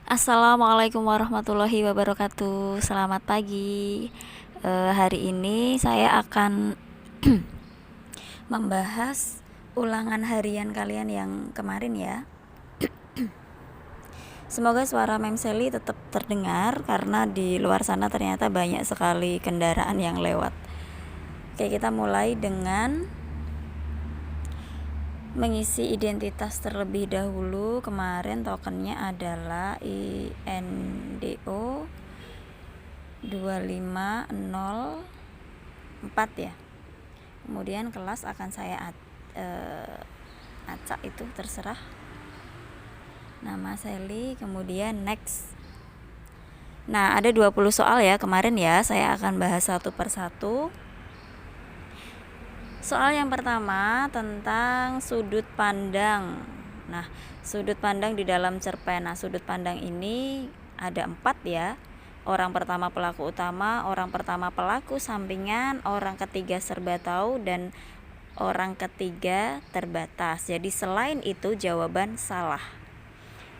Assalamualaikum warahmatullahi wabarakatuh. Selamat pagi. Hari ini saya akan membahas ulangan harian kalian yang kemarin ya. Semoga suara Mem Sally tetap terdengar karena di luar sana ternyata banyak sekali kendaraan yang lewat. Oke, kita mulai dengan mengisi identitas terlebih dahulu. Kemarin tokennya adalah INDO 2504 ya. Kemudian kelas akan saya acak, itu terserah. Nama Sally, kemudian next. Nah, ada 20 soal ya kemarin ya. Saya akan bahas satu persatu. Soal yang pertama tentang sudut pandang. Nah, sudut pandang di dalam cerpen. Nah, sudut pandang ini ada 4 ya. Orang pertama pelaku utama, orang pertama pelaku sampingan, orang ketiga serba tahu, dan orang ketiga terbatas. Jadi selain itu jawaban salah.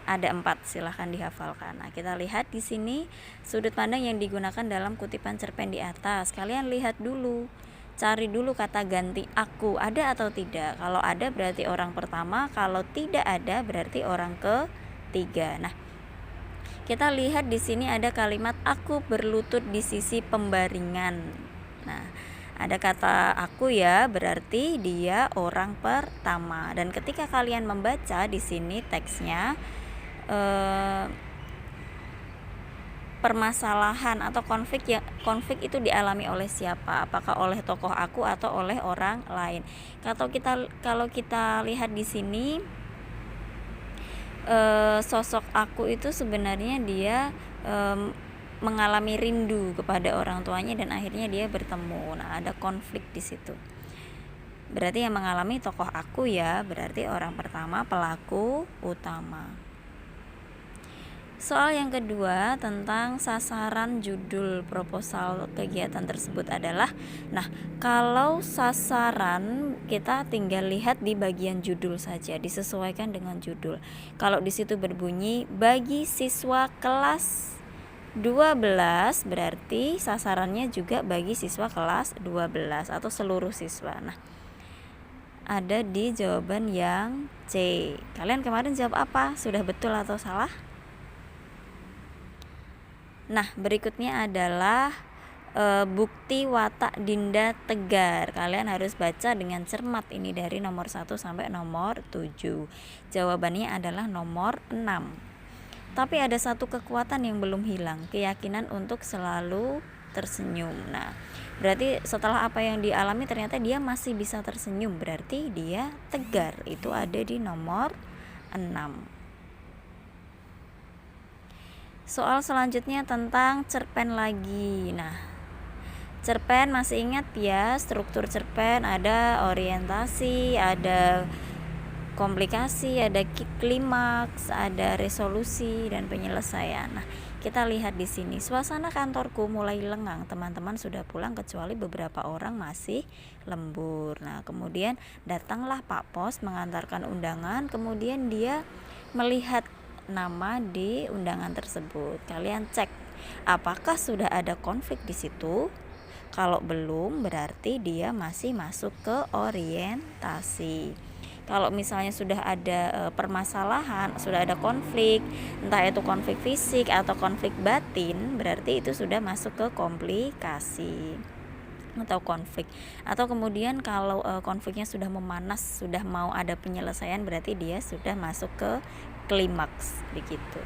Ada 4, silahkan dihafalkan. Nah, kita lihat di sini sudut pandang yang digunakan dalam kutipan cerpen di atas. Kalian lihat dulu, cari dulu kata ganti aku, ada atau tidak. Kalau ada berarti orang pertama, kalau tidak ada berarti orang ketiga. Nah, kita lihat di sini ada kalimat aku berlutut di sisi pembaringan. Nah, ada kata aku ya, berarti dia orang pertama. Dan ketika kalian membaca di sini teksnya, permasalahan atau konflik itu dialami oleh siapa? Apakah oleh tokoh aku atau oleh orang lain? Kalau kita lihat di sini, sosok aku itu sebenarnya dia mengalami rindu kepada orang tuanya dan akhirnya dia bertemu. Nah, ada konflik di situ. Berarti yang mengalami tokoh aku ya, berarti orang pertama pelaku utama. Soal yang kedua tentang sasaran judul proposal kegiatan tersebut adalah, nah, kalau sasaran kita tinggal lihat di bagian judul saja, disesuaikan dengan judul. Kalau di situ berbunyi bagi siswa kelas 12, berarti sasarannya juga bagi siswa kelas 12 atau seluruh siswa. Nah, ada di jawaban yang C. Kalian kemarin jawab apa? Sudah betul atau salah? Nah, berikutnya adalah bukti watak Dinda Tegar. Kalian harus baca dengan cermat ini dari nomor 1 sampai nomor 7. Jawabannya adalah nomor 6. Tapi ada satu kekuatan yang belum hilang, keyakinan untuk selalu tersenyum. Nah, berarti setelah apa yang dialami ternyata dia masih bisa tersenyum, berarti dia tegar. Itu ada di nomor 6. Soal selanjutnya tentang cerpen lagi. Nah, cerpen masih ingat ya, struktur cerpen ada orientasi, ada komplikasi, ada klimaks, ada resolusi dan penyelesaian. Nah, kita lihat di sini suasana kantorku mulai lengang. Teman-teman sudah pulang kecuali beberapa orang masih lembur. Nah, kemudian datanglah Pak Pos mengantarkan undangan, kemudian dia melihat nama di undangan tersebut. Kalian cek apakah sudah ada konflik di situ. Kalau belum, berarti dia masih masuk ke orientasi. Kalau misalnya sudah ada permasalahan, sudah ada konflik, entah itu konflik fisik atau konflik batin, berarti itu sudah masuk ke komplikasi atau konflik. Atau kemudian kalau konfliknya sudah memanas, sudah mau ada penyelesaian, berarti dia sudah masuk ke klimaks begitu.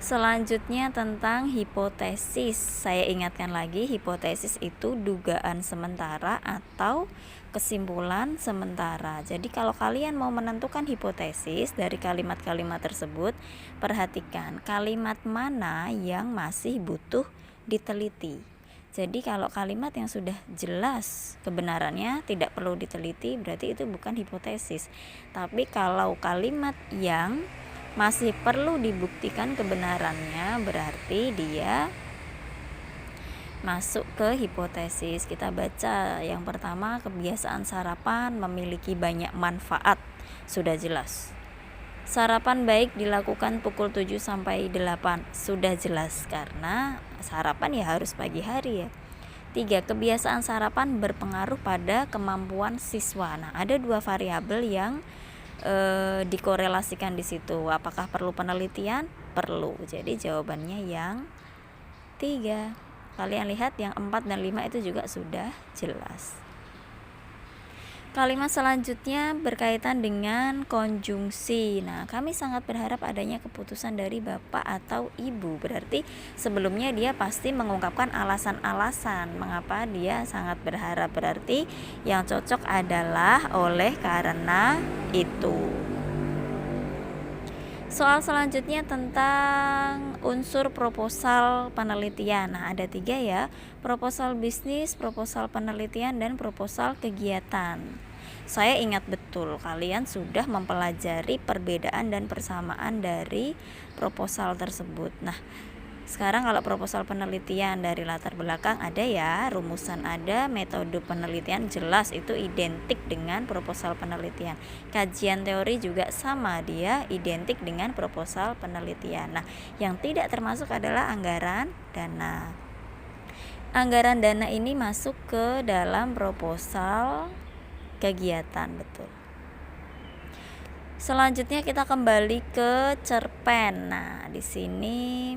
Selanjutnya tentang hipotesis. Saya ingatkan lagi, hipotesis itu dugaan sementara atau kesimpulan sementara. Jadi kalau kalian mau menentukan hipotesis dari kalimat-kalimat tersebut, perhatikan kalimat mana yang masih butuh diteliti. Jadi kalau kalimat yang sudah jelas kebenarannya tidak perlu diteliti, berarti itu bukan hipotesis. Tapi kalau kalimat yang masih perlu dibuktikan kebenarannya, berarti dia masuk ke hipotesis. Kita baca yang pertama, kebiasaan sarapan memiliki banyak manfaat. Sudah jelas. Sarapan baik dilakukan pukul 7 sampai 8. Sudah jelas karena sarapan ya harus pagi hari ya. 3. Kebiasaan sarapan berpengaruh pada kemampuan siswa. Nah, ada 2 variabel yang dikorelasikan di situ. Apakah perlu penelitian? Perlu. Jadi jawabannya yang 3. Kalian lihat yang 4 dan 5 itu juga sudah jelas. Kalimat selanjutnya berkaitan dengan konjungsi. Nah, kami sangat berharap adanya keputusan dari bapak atau ibu. Berarti sebelumnya dia pasti mengungkapkan alasan-alasan mengapa dia sangat berharap. Berarti yang cocok adalah oleh karena itu. Soal selanjutnya tentang unsur proposal penelitian. Nah, ada 3 ya, proposal bisnis, proposal penelitian, dan proposal kegiatan. Saya ingat betul kalian sudah mempelajari perbedaan dan persamaan dari proposal tersebut. Nah, sekarang kalau proposal penelitian dari latar belakang ada ya, rumusan ada, metode penelitian jelas itu identik dengan proposal penelitian. Kajian teori juga sama, dia identik dengan proposal penelitian. Nah, yang tidak termasuk adalah anggaran dana. Anggaran dana ini masuk ke dalam proposal kegiatan, betul. Selanjutnya kita kembali ke cerpen. Nah, di sini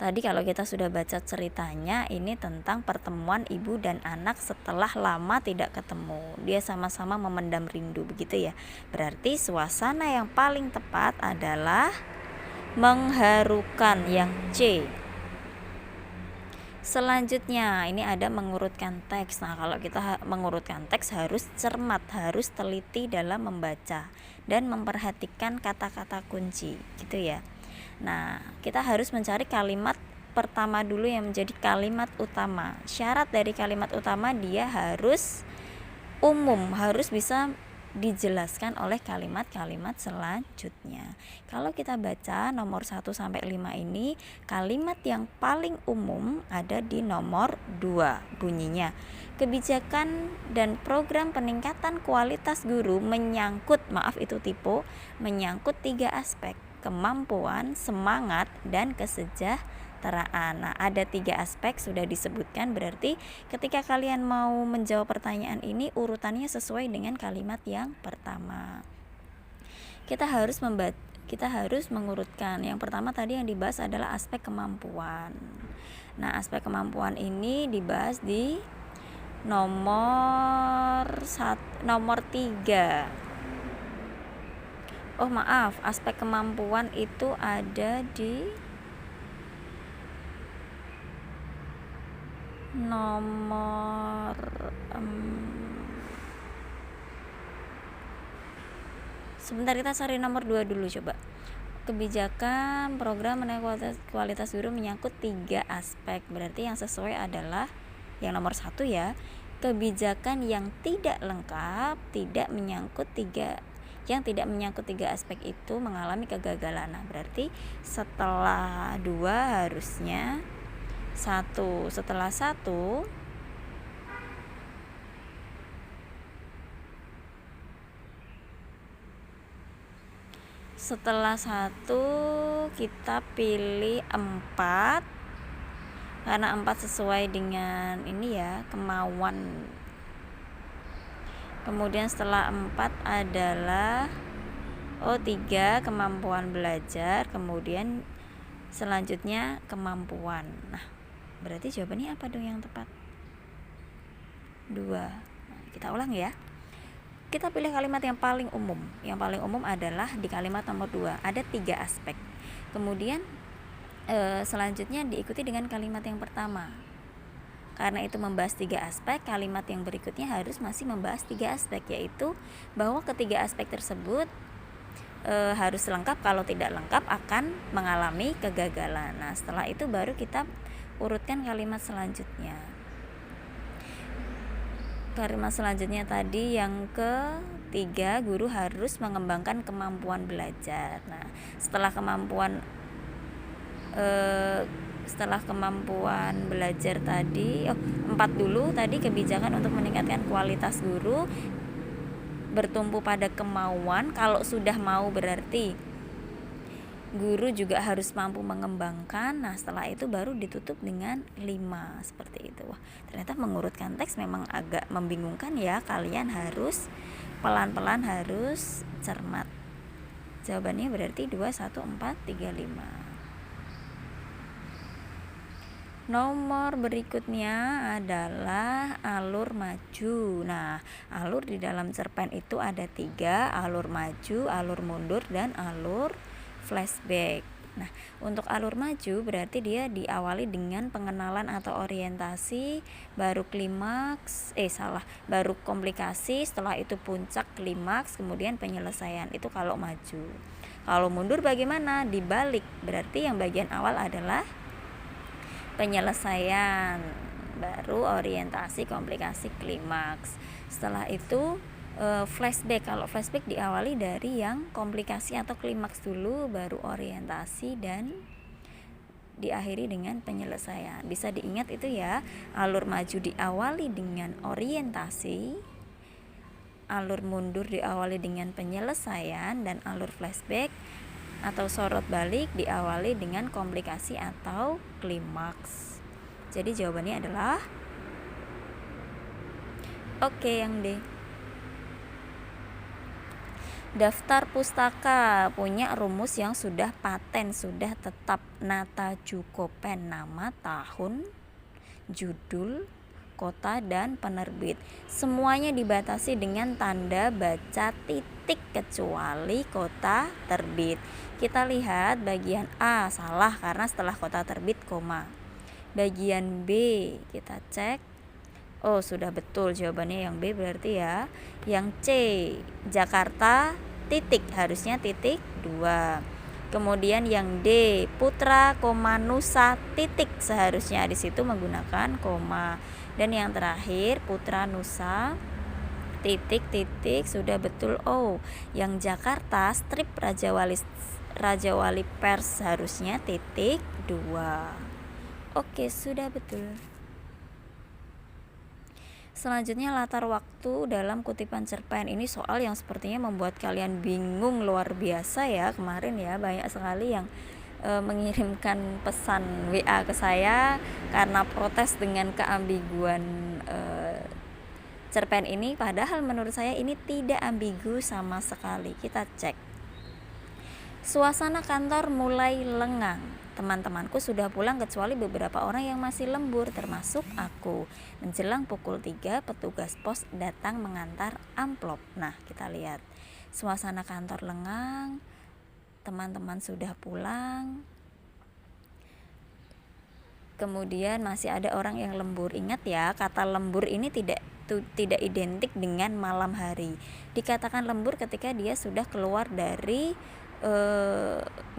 tadi kalau kita sudah baca ceritanya, ini tentang pertemuan ibu dan anak setelah lama tidak ketemu. Dia sama-sama memendam rindu, begitu ya. Berarti suasana yang paling tepat adalah mengharukan, yang C. Selanjutnya ini ada mengurutkan teks. Nah, kalau kita mengurutkan teks harus cermat, harus teliti dalam membaca dan memperhatikan kata-kata kunci, gitu ya. Nah, kita harus mencari kalimat pertama dulu yang menjadi kalimat utama. Syarat dari kalimat utama dia harus umum, harus bisa dijelaskan oleh kalimat-kalimat selanjutnya. Kalau kita baca nomor 1 sampai 5 ini, kalimat yang paling umum ada di nomor 2. Bunyinya, kebijakan dan program peningkatan kualitas guru menyangkut, maaf itu tipe, menyangkut 3 aspek: kemampuan, semangat, dan kesejahteraan. Nah, ada 3 aspek sudah disebutkan, berarti ketika kalian mau menjawab pertanyaan ini urutannya sesuai dengan kalimat yang pertama. Kita harus mengurutkan. Yang pertama tadi yang dibahas adalah aspek kemampuan. Nah, aspek kemampuan ini dibahas di nomor 3. Oh maaf, aspek kemampuan itu ada di nomor sebentar, kita cari nomor 2 dulu coba. Kebijakan program menaikkan kualitas guru menyangkut 3 aspek. Berarti yang sesuai adalah yang nomor 1 ya. Kebijakan yang tidak lengkap, yang tidak menyangkut 3 aspek itu mengalami kegagalan. Nah, berarti setelah 2 harusnya 1. Setelah 1 kita pilih 4 karena 4 sesuai dengan ini ya, kemauan. Kemudian setelah 4 adalah 3 kemampuan belajar, kemudian selanjutnya kemampuan. Nah, berarti jawabannya apa dong yang tepat? 2. Nah, kita ulang ya. Kita pilih kalimat yang paling umum. Yang paling umum adalah di kalimat nomor 2, ada 3 aspek. Kemudian selanjutnya diikuti dengan kalimat yang pertama. Karena itu membahas 3 aspek, kalimat yang berikutnya harus masih membahas 3 aspek, yaitu bahwa ketiga aspek tersebut harus lengkap. Kalau tidak lengkap akan mengalami kegagalan. Nah, setelah itu baru kita urutkan kalimat selanjutnya. Kalimat selanjutnya tadi yang ke-3, guru harus mengembangkan kemampuan belajar. Nah, setelah kemampuan belajar tadi 4 dulu tadi, kebijakan untuk meningkatkan kualitas guru bertumpu pada kemauan. Kalau sudah mau berarti guru juga harus mampu mengembangkan. Nah, setelah itu baru ditutup dengan 5 seperti itu. Wah, ternyata mengurutkan teks memang agak membingungkan ya. Kalian harus pelan-pelan, harus cermat. Jawabannya berarti 2, 1, 4, 3, 5. Nomor berikutnya adalah alur maju. Nah, alur di dalam cerpen itu ada 3, alur maju, alur mundur, dan alur flashback. Nah, untuk alur maju berarti dia diawali dengan pengenalan atau orientasi, baru baru komplikasi, setelah itu puncak klimaks, kemudian penyelesaian. Itu kalau maju. Kalau mundur bagaimana? Dibalik. Berarti yang bagian awal adalah penyelesaian, baru orientasi, komplikasi, klimaks. Setelah itu flashback. Kalau flashback diawali dari yang komplikasi atau klimaks dulu, baru orientasi, dan diakhiri dengan penyelesaian. Bisa diingat itu ya, alur maju diawali dengan orientasi, alur mundur diawali dengan penyelesaian, dan alur flashback atau sorot balik diawali dengan komplikasi atau klimaks. Jadi jawabannya adalah yang D. Daftar pustaka punya rumus yang sudah paten, sudah tetap. Nata Jukopen, nama, tahun, judul, kota, dan penerbit. Semuanya dibatasi dengan tanda baca titik kecuali kota terbit. Kita lihat bagian A salah karena setelah kota terbit koma. Bagian B kita cek. Oh, sudah betul jawabannya yang B berarti ya. Yang C Jakarta titik, harusnya titik 2. Kemudian yang D Putra, Nusa titik, seharusnya di situ menggunakan koma. Dan yang terakhir Putra Nusa titik sudah betul. Oh, yang Jakarta strip Raja Wali Pers harusnya titik 2. Oke, sudah betul. Selanjutnya latar waktu dalam kutipan cerpen. Ini soal yang sepertinya membuat kalian bingung luar biasa ya. Kemarin ya banyak sekali yang mengirimkan pesan WA ke saya karena protes dengan keambiguan cerpen ini. Padahal menurut saya ini tidak ambigu sama sekali. Kita cek. Suasana kantor mulai lengang. Teman-temanku sudah pulang kecuali beberapa orang yang masih lembur, termasuk aku. Menjelang pukul 3, petugas pos datang mengantar amplop. Nah, kita lihat. Suasana kantor lengang, teman-teman sudah pulang. Kemudian masih ada orang yang lembur. Ingat ya, kata lembur ini tidak identik dengan malam hari. Dikatakan lembur ketika dia sudah keluar dari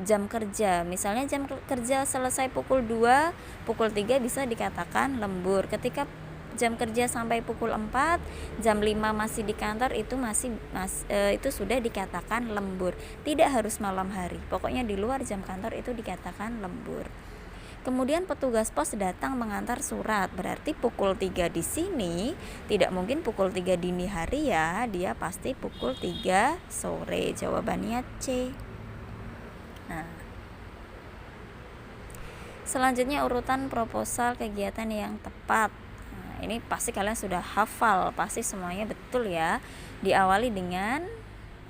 jam kerja. Misalnya jam kerja selesai pukul 2, pukul 3 bisa dikatakan lembur. Ketika jam kerja sampai pukul 4, jam 5 masih di kantor, itu itu sudah dikatakan lembur. Tidak harus malam hari. Pokoknya di luar jam kantor itu dikatakan lembur. Kemudian petugas pos datang mengantar surat. Berarti pukul 3 di sini tidak mungkin pukul 3 dini hari ya. Dia pasti pukul 3 sore. Jawabannya C. Nah, selanjutnya urutan proposal kegiatan yang tepat. Nah, ini pasti kalian sudah hafal, pasti semuanya betul ya. Diawali dengan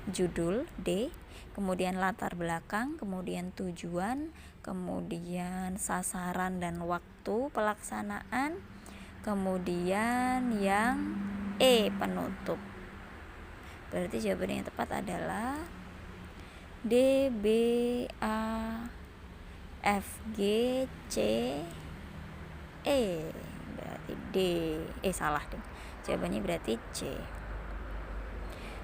judul D, kemudian latar belakang, kemudian tujuan, kemudian sasaran dan waktu pelaksanaan, kemudian yang E penutup. Berarti jawaban yang tepat adalah D, B, A, F, G, C, E. Berarti D. Salah deh. Jawabannya berarti C.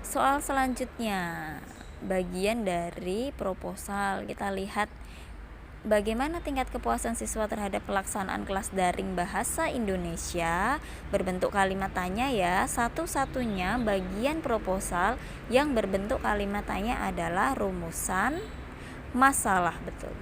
Soal selanjutnya, bagian dari proposal. Kita lihat bagaimana tingkat kepuasan siswa terhadap pelaksanaan kelas daring bahasa Indonesia berbentuk kalimat tanya ya. Satu-satunya bagian proposal yang berbentuk kalimat tanya adalah rumusan masalah, betul.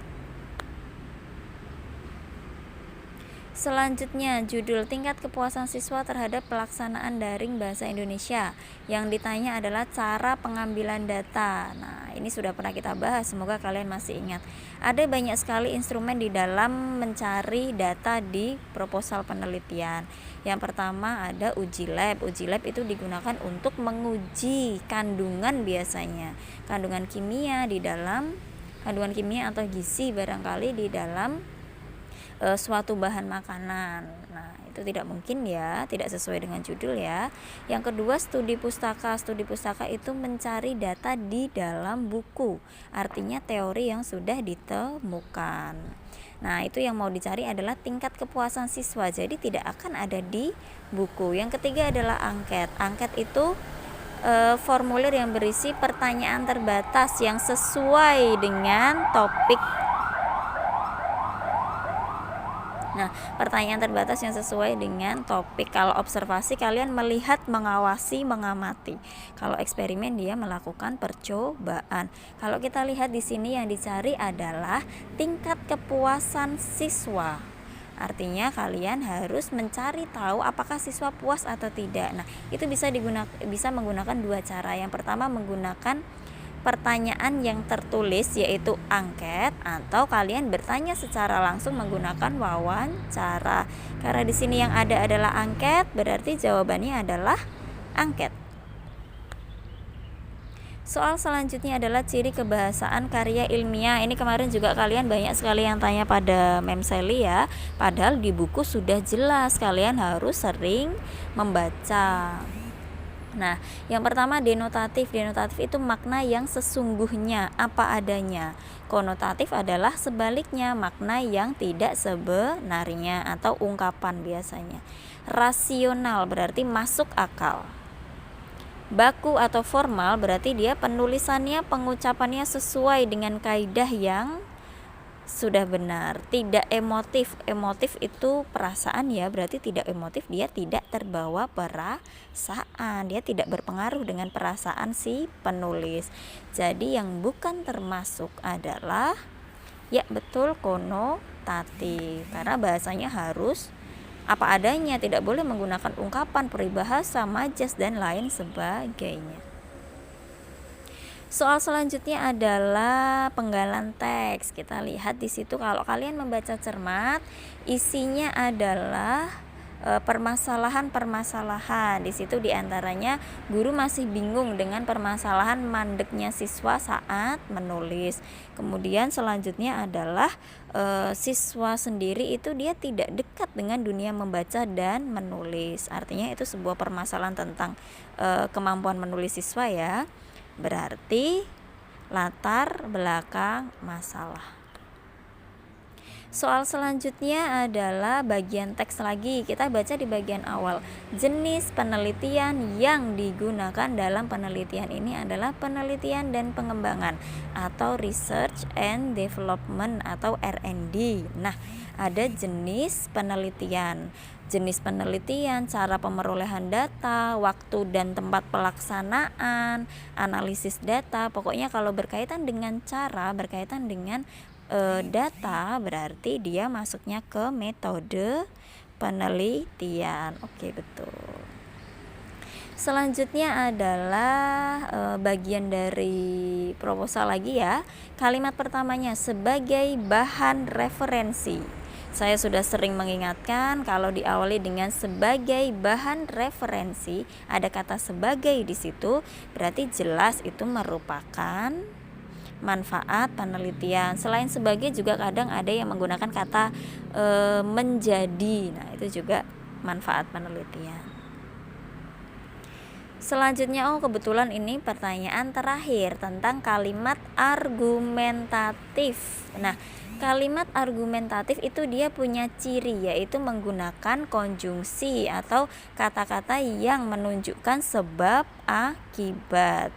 Selanjutnya, judul tingkat kepuasan siswa terhadap pelaksanaan daring bahasa Indonesia. Yang ditanya adalah cara pengambilan data. Nah, ini sudah pernah kita bahas, semoga kalian masih ingat. Ada banyak sekali instrumen di dalam mencari data di proposal penelitian. Yang pertama ada uji lab. Uji lab itu digunakan untuk menguji kandungan biasanya. Kandungan kimia atau gizi barangkali di dalam suatu bahan makanan. Nah, itu tidak mungkin ya, tidak sesuai dengan judul ya. Yang kedua, studi pustaka. Studi pustaka itu mencari data di dalam buku, artinya teori yang sudah ditemukan. Nah, itu yang mau dicari adalah tingkat kepuasan siswa, jadi tidak akan ada di buku. Yang ketiga adalah angket. Angket itu formulir yang berisi pertanyaan terbatas yang sesuai dengan topik. Nah, pertanyaan terbatas yang sesuai dengan topik. Kalau observasi kalian melihat, mengawasi, mengamati. Kalau eksperimen dia melakukan percobaan. Kalau kita lihat di sini yang dicari adalah tingkat kepuasan siswa. Artinya kalian harus mencari tahu apakah siswa puas atau tidak. Nah, itu bisa menggunakan dua cara. Yang pertama menggunakan pertanyaan yang tertulis yaitu angket, atau kalian bertanya secara langsung menggunakan wawancara. Karena di sini yang ada adalah angket, berarti jawabannya adalah angket. Soal selanjutnya adalah ciri kebahasaan karya ilmiah. Ini kemarin juga kalian banyak sekali yang tanya pada Mem Sally ya. Padahal di buku sudah jelas, kalian harus sering membaca. Nah, yang pertama denotatif. Denotatif itu makna yang sesungguhnya, apa adanya. Konotatif adalah sebaliknya, makna yang tidak sebenarnya atau ungkapan biasanya. Rasional berarti masuk akal. Baku atau formal berarti dia penulisannya, pengucapannya sesuai dengan kaidah yang sudah benar. Tidak emotif. Emotif itu perasaan ya, berarti tidak emotif, dia tidak terbawa perasaan, dia tidak berpengaruh dengan perasaan si penulis. Jadi yang bukan termasuk adalah ya betul konotatif, karena bahasanya harus apa adanya, tidak boleh menggunakan ungkapan, peribahasa, majas dan lain sebagainya. Soal selanjutnya adalah penggalan teks. Kita lihat di situ, kalau kalian membaca cermat, isinya adalah permasalahan-permasalahan. Di situ diantaranya guru masih bingung dengan permasalahan mandeknya siswa saat menulis. Kemudian selanjutnya adalah siswa sendiri itu dia tidak dekat dengan dunia membaca dan menulis. Artinya itu sebuah permasalahan tentang kemampuan menulis siswa ya. Berarti latar belakang masalah. Soal selanjutnya adalah bagian teks lagi. Kita baca di bagian awal. Jenis penelitian yang digunakan dalam penelitian ini adalah penelitian dan pengembangan atau research and development atau R&D. Nah, ada jenis penelitian. Jenis penelitian, cara pemerolehan data, waktu dan tempat pelaksanaan, analisis data. Pokoknya kalau berkaitan dengan cara, berkaitan dengan data, berarti dia masuknya ke metode penelitian. Oke, betul. Selanjutnya adalah bagian dari proposal lagi ya. Kalimat pertamanya sebagai bahan referensi. Saya sudah sering mengingatkan kalau diawali dengan sebagai bahan referensi, ada kata sebagai di situ, berarti jelas itu merupakan manfaat penelitian. Selain sebagai juga kadang ada yang menggunakan kata menjadi. Nah, itu juga manfaat penelitian. Selanjutnya, kebetulan ini pertanyaan terakhir tentang kalimat argumentatif. Nah, kalimat argumentatif itu dia punya ciri, yaitu menggunakan konjungsi atau kata-kata yang menunjukkan sebab akibat.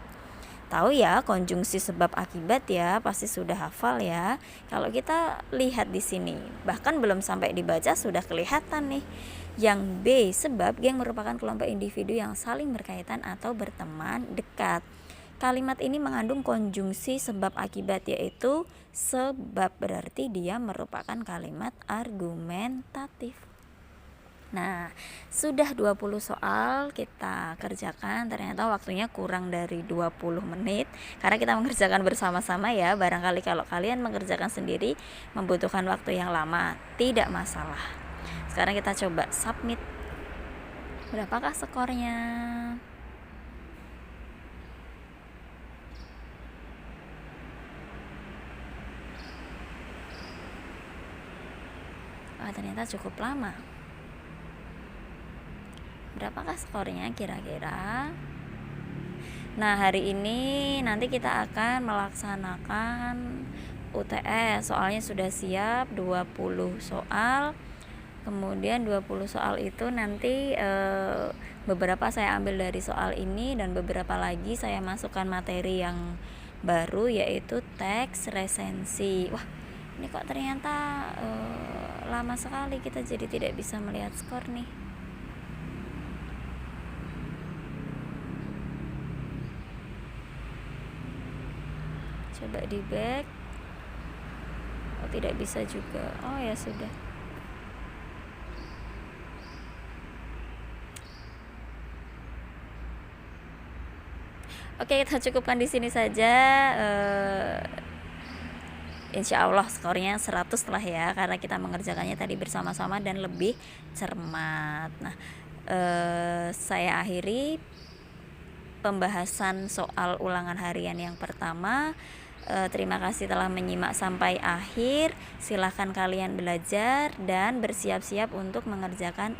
Tahu ya konjungsi sebab akibat ya, pasti sudah hafal ya. Kalau kita lihat di sini, bahkan belum sampai dibaca sudah kelihatan nih. Yang B, sebab geng merupakan kelompok individu yang saling berkaitan atau berteman dekat. Kalimat ini mengandung konjungsi sebab akibat, yaitu sebab, berarti dia merupakan kalimat argumentatif. Nah, sudah 20 soal kita kerjakan, ternyata waktunya kurang dari 20 menit karena kita mengerjakan bersama-sama ya. Barangkali kalau kalian mengerjakan sendiri membutuhkan waktu yang lama, tidak masalah. Sekarang kita coba submit. Berapakah skornya? Ternyata cukup lama. Berapakah skornya kira-kira? Nah, hari ini nanti kita akan melaksanakan UTS. Soalnya sudah siap 20 soal. Kemudian 20 soal itu nanti beberapa saya ambil dari soal ini dan beberapa lagi saya masukkan materi yang baru, yaitu teks resensi. Wah, ini kok ternyata lama sekali, kita jadi tidak bisa melihat skor nih. Coba di back. Oh, tidak bisa juga. Oh ya sudah. Oke, kita cukupkan di sini saja. Insya Allah skornya 100 lah ya, karena kita mengerjakannya tadi bersama-sama dan lebih cermat. Nah, saya akhiri pembahasan soal ulangan harian yang pertama. Terima kasih telah menyimak sampai akhir. Silahkan kalian belajar dan bersiap-siap untuk mengerjakan